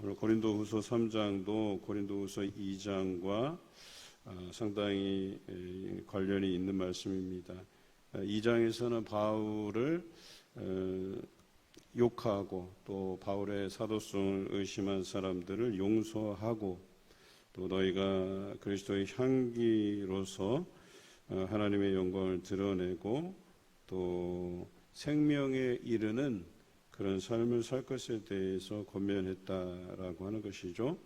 오늘 고린도후서 3장도 고린도후서 2장과 상당히 관련이 있는 말씀입니다. 2장에서는 바울을 욕하고 또 바울의 사도성을 의심한 사람들을 용서하고 또 너희가 그리스도의 향기로서 하나님의 영광을 드러내고 또 생명에 이르는 그런 삶을 살 것에 대해서 권면했다라고 하는 것이죠.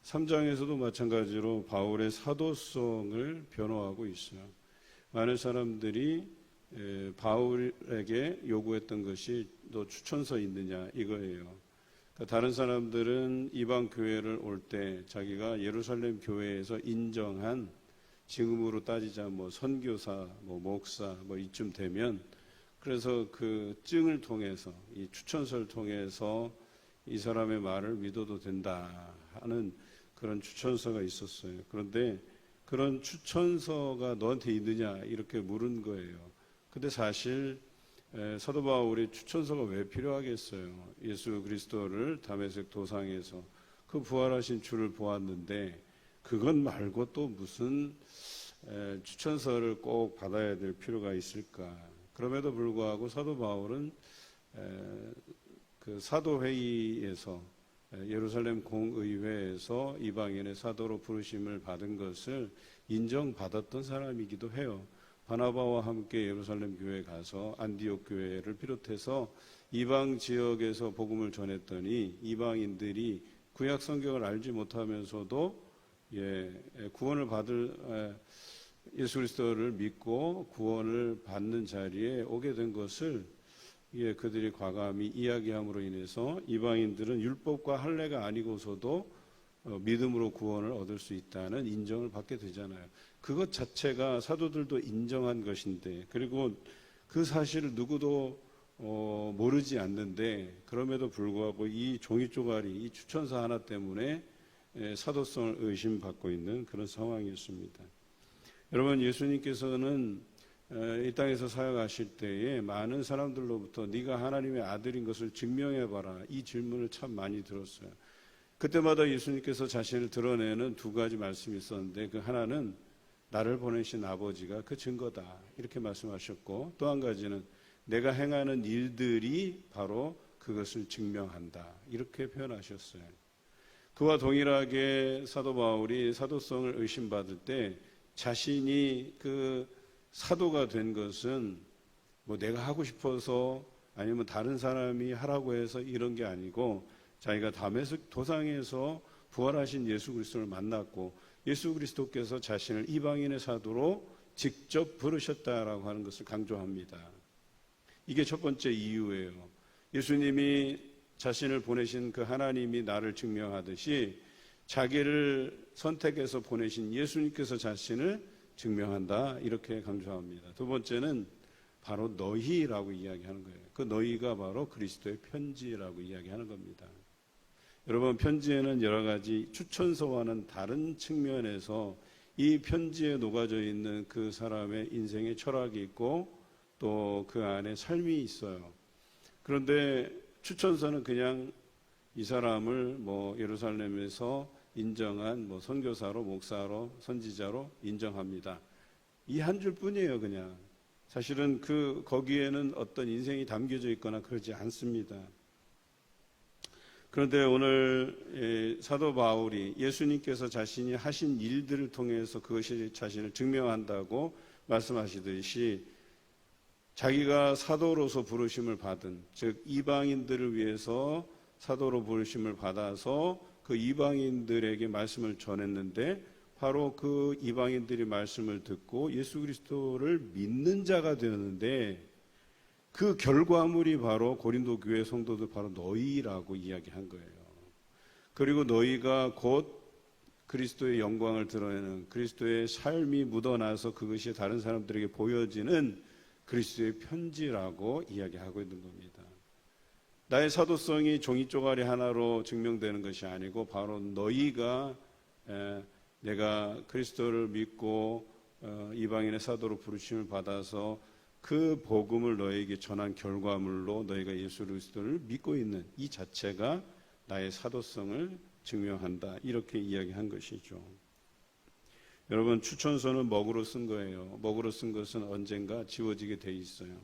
3장에서도 마찬가지로 바울의 사도성을 변호하고 있어요. 많은 사람들이 바울에게 요구했던 것이 너 추천서 있느냐 이거예요. 그러니까 다른 사람들은 이방 교회를 올 때 자기가 예루살렘 교회에서 인정한, 지금으로 따지자 뭐 선교사, 뭐 목사 뭐 이쯤 되면, 그래서 그 증을 통해서 이 추천서를 통해서 이 사람의 말을 믿어도 된다 하는 그런 추천서가 있었어요. 그런데 그런 추천서가 너한테 있느냐 이렇게 물은 거예요. 근데 사실 사도 바울이 추천서가 왜 필요하겠어요? 예수 그리스도를 다메섹 도상에서 그 부활하신 주를 보았는데 그것 말고 또 무슨 추천서를 꼭 받아야 될 필요가 있을까? 그럼에도 불구하고 사도 바울은 그 사도회의에서 예루살렘 공의회에서 이방인의 사도로 부르심을 받은 것을 인정받았던 사람이기도 해요. 바나바와 함께 예루살렘 교회에 가서 안디옥 교회를 비롯해서 이방 지역에서 복음을 전했더니 이방인들이 구약 성경을 알지 못하면서도 구원을 받을 예수 그리스도를 믿고 구원을 받는 자리에 오게 된 것을 그들이 과감히 이야기함으로 인해서 이방인들은 율법과 할례가 아니고서도 믿음으로 구원을 얻을 수 있다는 인정을 받게 되잖아요. 그것 자체가 사도들도 인정한 것인데, 그리고 그 사실을 누구도 모르지 않는데, 그럼에도 불구하고 이 종이 쪼가리, 이 추천서 하나 때문에 사도성을 의심받고 있는 그런 상황이었습니다. 여러분, 예수님께서는 이 땅에서 사역하실 때에 많은 사람들로부터 네가 하나님의 아들인 것을 증명해봐라, 이 질문을 참 많이 들었어요. 그때마다 예수님께서 자신을 드러내는 두 가지 말씀이 있었는데, 그 하나는 나를 보내신 아버지가 그 증거다 이렇게 말씀하셨고, 또 한 가지는 내가 행하는 일들이 바로 그것을 증명한다 이렇게 표현하셨어요. 그와 동일하게 사도 바울이 사도성을 의심받을 때 자신이 그 사도가 된 것은 뭐 내가 하고 싶어서 아니면 다른 사람이 하라고 해서 이런 게 아니고, 자기가 다메섹 도상에서 부활하신 예수 그리스도를 만났고 예수 그리스도께서 자신을 이방인의 사도로 직접 부르셨다라고 하는 것을 강조합니다. 이게 첫 번째 이유예요. 예수님이 자신을 보내신 그 하나님이 나를 증명하듯이 자기를 선택해서 보내신 예수님께서 자신을 증명한다 이렇게 강조합니다. 두 번째는 바로 너희라고 이야기하는 거예요. 그 너희가 바로 그리스도의 편지라고 이야기하는 겁니다. 여러분, 편지에는 여러 가지 추천서와는 다른 측면에서 이 편지에 녹아져 있는 그 사람의 인생의 철학이 있고 또 그 안에 삶이 있어요. 그런데 추천서는 그냥 이 사람을 뭐 예루살렘에서 인정한 뭐 선교사로, 목사로, 선지자로 인정합니다. 이 한 줄뿐이에요. 그냥 사실은 거기에는 어떤 인생이 담겨져 있거나 그러지 않습니다. 그런데 오늘 사도 바울이 예수님께서 자신이 하신 일들을 통해서 그것이 자신을 증명한다고 말씀하시듯이, 자기가 사도로서 부르심을 받은, 즉 이방인들을 위해서 사도로 부르심을 받아서 그 이방인들에게 말씀을 전했는데, 바로 그 이방인들이 말씀을 듣고 예수 그리스도를 믿는 자가 되었는데, 그 결과물이 바로 고린도 교회 성도들, 바로 너희라고 이야기한 거예요. 그리고 너희가 곧 그리스도의 영광을 드러내는, 그리스도의 삶이 묻어나서 그것이 다른 사람들에게 보여지는 그리스도의 편지라고 이야기하고 있는 겁니다. 나의 사도성이 종이 쪼가리 하나로 증명되는 것이 아니고, 바로 너희가 내가 그리스도를 믿고 이방인의 사도로 부르심을 받아서 그 복음을 너에게 전한 결과물로 너희가 예수 그리스도를 믿고 있는 이 자체가 나의 사도성을 증명한다. 이렇게 이야기한 것이죠. 여러분, 추천서는 먹으로 쓴 거예요. 먹으로 쓴 것은 언젠가 지워지게 돼 있어요.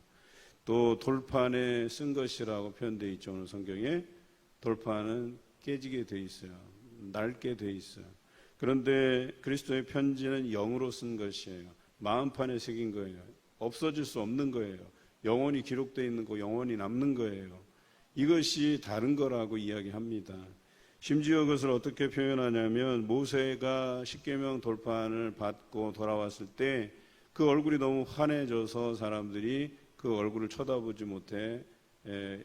또 돌판에 쓴 것이라고 표현되어 있죠. 오늘 성경에 돌판은 깨지게 돼 있어요. 낡게 돼 있어요. 그런데 그리스도의 편지는 영으로 쓴 것이에요. 마음판에 새긴 거예요. 없어질 수 없는 거예요. 영원히 기록되어 있는 거, 영원히 남는 거예요. 이것이 다른 거라고 이야기합니다. 심지어 그것을 어떻게 표현하냐면 모세가 십계명 돌판을 받고 돌아왔을 때 그 얼굴이 너무 환해져서 사람들이 그 얼굴을 쳐다보지 못해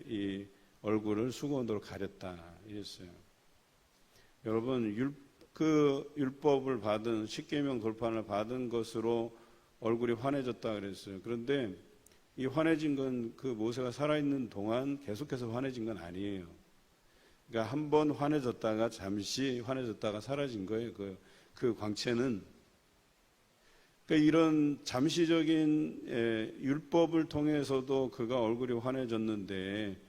이 얼굴을 수건으로 가렸다 이랬어요. 여러분, 그 율법을 받은 십계명 돌판을 받은 것으로 얼굴이 환해졌다 그랬어요. 그런데 이 환해진 건 그 모세가 살아있는 동안 계속해서 환해진 건 아니에요. 그러니까 한 번 환해졌다가 잠시 환해졌다가 사라진 거예요. 그 광채는. 그러니까 이런 잠시적인 율법을 통해서도 그가 얼굴이 환해졌는데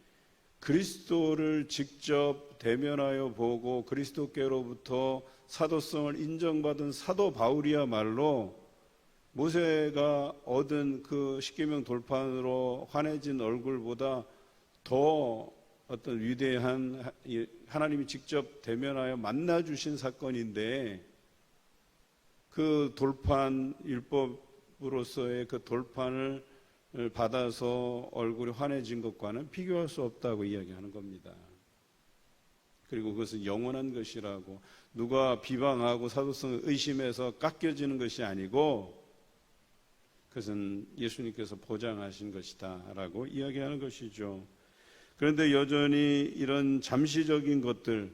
그리스도를 직접 대면하여 보고 그리스도께로부터 사도성을 인정받은 사도 바울이야말로 모세가 얻은 그 십계명 돌판으로 환해진 얼굴보다 더 어떤 위대한 하나님이 직접 대면하여 만나주신 사건인데 그 돌판 율법으로서의 그 돌판을 받아서 얼굴이 환해진 것과는 비교할 수 없다고 이야기하는 겁니다. 그리고 그것은 영원한 것이라고 누가 비방하고 사도성을 의심해서 깎여지는 것이 아니고 그것은 예수님께서 보장하신 것이다 라고 이야기하는 것이죠. 그런데 여전히 이런 잠시적인 것들,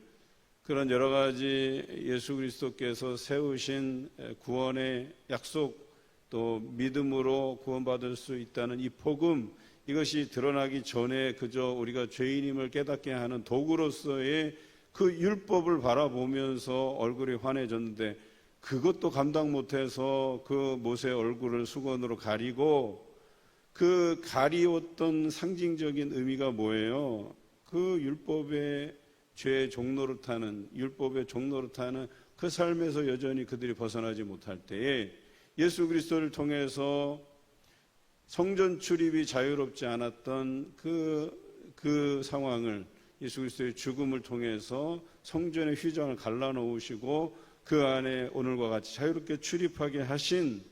그런 여러 가지 예수 그리스도께서 세우신 구원의 약속, 또 믿음으로 구원받을 수 있다는 이 복음, 이것이 드러나기 전에 그저 우리가 죄인임을 깨닫게 하는 도구로서의 그 율법을 바라보면서 얼굴이 환해졌는데 그것도 감당 못해서 그 모세 얼굴을 수건으로 가리고 그 가리웠던 상징적인 의미가 뭐예요? 그 율법의 죄의 종로를 타는, 율법의 종로를 타는 그 삶에서 여전히 그들이 벗어나지 못할 때에 예수 그리스도를 통해서 성전 출입이 자유롭지 않았던 그 상황을 예수 그리스도의 죽음을 통해서 성전의 휘장을 갈라놓으시고 그 안에 오늘과 같이 자유롭게 출입하게 하신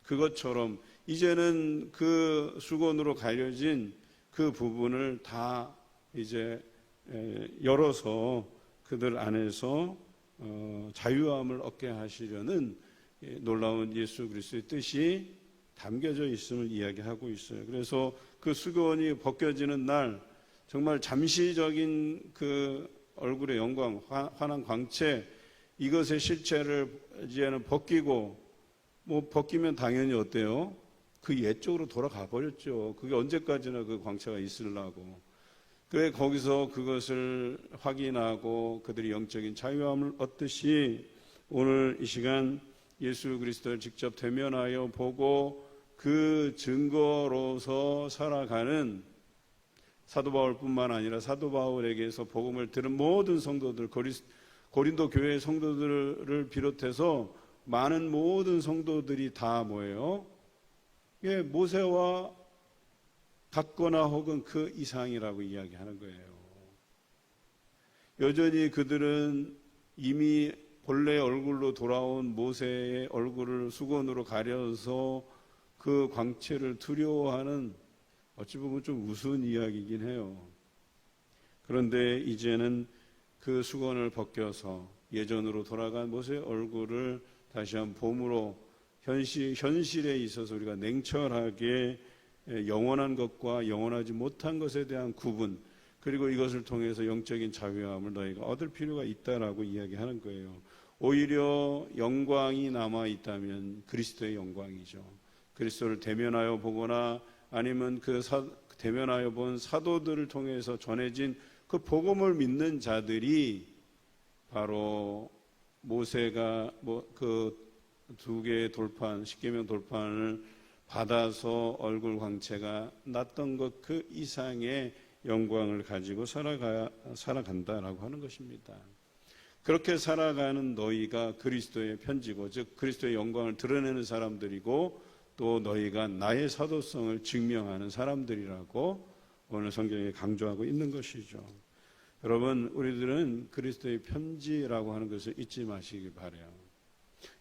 그것처럼 이제는 그 수건으로 가려진 그 부분을 다 이제 열어서 그들 안에서 자유함을 얻게 하시려는 놀라운 예수 그리스도의 뜻이 담겨져 있음을 이야기하고 있어요. 그래서 그 수건이 벗겨지는 날 정말 잠시적인 그 얼굴의 영광, 환한 광채, 이것의 실체를 이제는 벗기고 벗기면 당연히 어때요? 그 옛 쪽으로 돌아가 버렸죠. 그게 언제까지나 그 광채가 있으려고. 그래 거기서 그것을 확인하고 그들이 영적인 자유함을 얻듯이 오늘 이 시간 예수 그리스도를 직접 대면하여 보고 그 증거로서 살아가는 사도 바울뿐만 아니라 사도 바울에게서 복음을 들은 모든 성도들, 고린도 교회의 성도들을 비롯해서 많은 모든 성도들이 다 뭐예요? 모세와 같거나 혹은 그 이상이라고 이야기하는 거예요. 여전히 그들은 이미 본래 얼굴로 돌아온 모세의 얼굴을 수건으로 가려서 그 광채를 두려워하는 어찌 보면 좀 우스운 이야기이긴 해요. 그런데 이제는 그 수건을 벗겨서 예전으로 돌아간 모세의 얼굴을 다시 한번 봄으로 현실에 있어서 우리가 냉철하게 영원한 것과 영원하지 못한 것에 대한 구분, 그리고 이것을 통해서 영적인 자유함을 너희가 얻을 필요가 있다라고 이야기하는 거예요. 오히려 영광이 남아있다면 그리스도의 영광이죠. 그리스도를 대면하여 보거나 아니면 대면하여 본 사도들을 통해서 전해진 그 복음을 믿는 자들이 바로 모세가 그 두 개의 돌판, 십계명 돌판을 받아서 얼굴 광채가 났던 것 그 이상의 영광을 가지고 살아간다라고 하는 것입니다. 그렇게 살아가는 너희가 그리스도의 편지고, 즉 그리스도의 영광을 드러내는 사람들이고, 또 너희가 나의 사도성을 증명하는 사람들이라고 오늘 성경에 강조하고 있는 것이죠. 여러분, 우리들은 그리스도의 편지라고 하는 것을 잊지 마시기 바라요.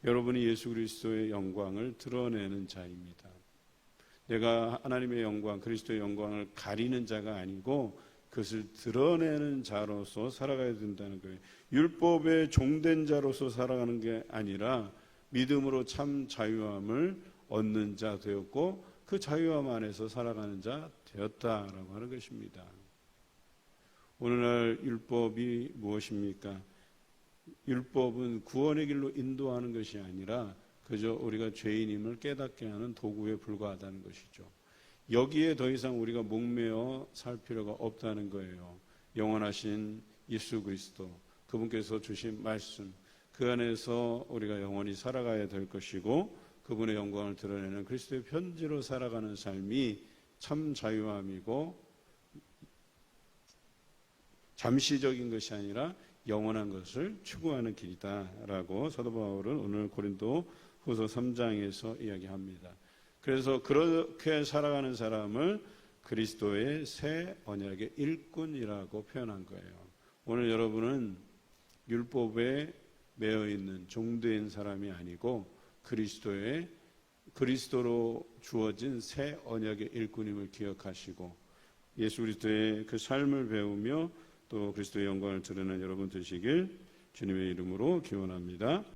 여러분이 예수 그리스도의 영광을 드러내는 자입니다. 내가 하나님의 영광, 그리스도의 영광을 가리는 자가 아니고 그것을 드러내는 자로서 살아가야 된다는 거예요. 율법의 종된 자로서 살아가는 게 아니라 믿음으로 참 자유함을 얻는 자 되었고, 그 자유함 안에서 살아가는 자 되었다라고 하는 것입니다. 오늘날 율법이 무엇입니까? 율법은 구원의 길로 인도하는 것이 아니라 그저 우리가 죄인임을 깨닫게 하는 도구에 불과하다는 것이죠. 여기에 더 이상 우리가 목매어 살 필요가 없다는 거예요. 영원하신 예수 그리스도, 그분께서 주신 말씀, 그 안에서 우리가 영원히 살아가야 될 것이고, 그분의 영광을 드러내는 그리스도의 편지로 살아가는 삶이 참 자유함이고, 잠시적인 것이 아니라 영원한 것을 추구하는 길이다라고 사도 바울은 오늘 고린도 후서 3장에서 이야기합니다. 그래서 그렇게 살아가는 사람을 그리스도의 새 언약의 일꾼이라고 표현한 거예요. 오늘 여러분은 율법에 매여 있는 종된 사람이 아니고 그리스도로 주어진 새 언약의 일꾼임을 기억하시고, 예수 그리스도의 그 삶을 배우며 또 그리스도의 영광을 드러내는 여러분 되시길 주님의 이름으로 기원합니다.